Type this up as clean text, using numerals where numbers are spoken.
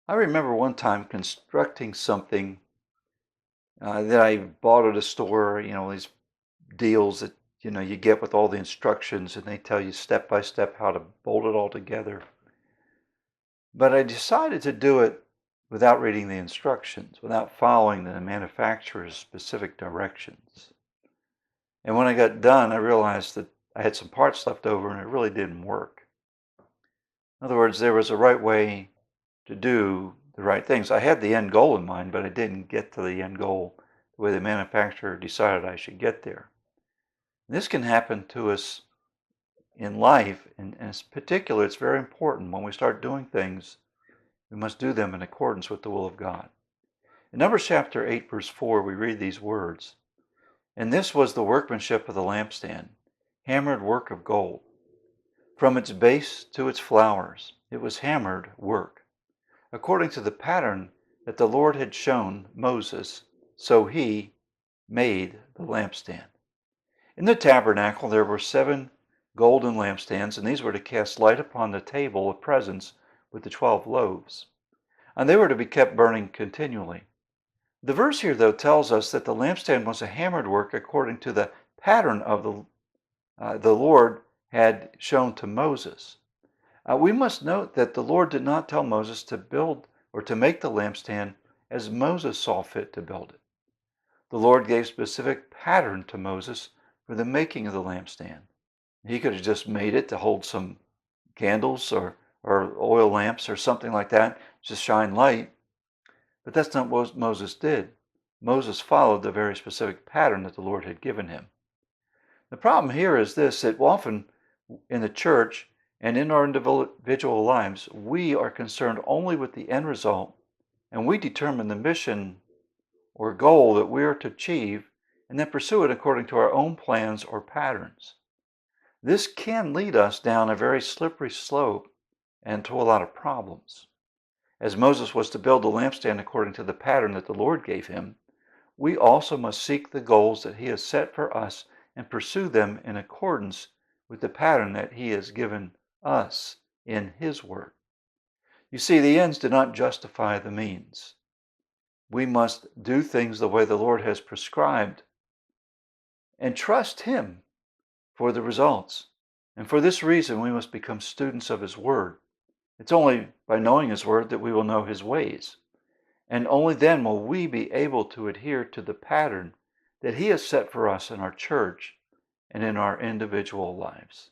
I remember one time constructing something that I bought at a store, these deals that, you get with all the instructions and they tell you step by step how to bolt it all together. But I decided to do it without reading the instructions, without following the manufacturer's specific directions. And when I got done, I realized that I had some parts left over and it really didn't work. In other words, there was a right way to do the right things. I had the end goal in mind, but I didn't get to the end goal the way the manufacturer decided I should get there. And this can happen to us in life, and in particular, it's very important when we start doing things, we must do them in accordance with the will of God. In Numbers chapter 8, verse 4, we read these words, "And this was the workmanship of the lampstand, hammered work of gold. From its base to its flowers, it was hammered work, according to the pattern that the Lord had shown Moses, so he made the lampstand." In the tabernacle there were 7 golden lampstands, and these were to cast light upon the table of presence with the 12 loaves. And they were to be kept burning continually. The verse here, though, tells us that the lampstand was a hammered work according to the pattern of the Lord had shown to Moses. We must note that the Lord did not tell Moses to build or to make the lampstand as Moses saw fit to build it. The Lord gave specific pattern to Moses for the making of the lampstand. He could have just made it to hold some candles or oil lamps or something like that, just shine light. But that's not what Moses did. Moses followed the very specific pattern that the Lord had given him. The problem here is this, that often in the church and in our individual lives, we are concerned only with the end result, and we determine the mission or goal that we are to achieve, and then pursue it according to our own plans or patterns. This can lead us down a very slippery slope and to a lot of problems. As Moses was to build the lampstand according to the pattern that the Lord gave him, we also must seek the goals that he has set for us and pursue them in accordance with the pattern that he has given us in his word. You see, the ends do not justify the means. We must do things the way the Lord has prescribed and trust him for the results. And for this reason, we must become students of his word. It's only by knowing his word that we will know his ways. And only then will we be able to adhere to the pattern that he has set for us in our church and in our individual lives.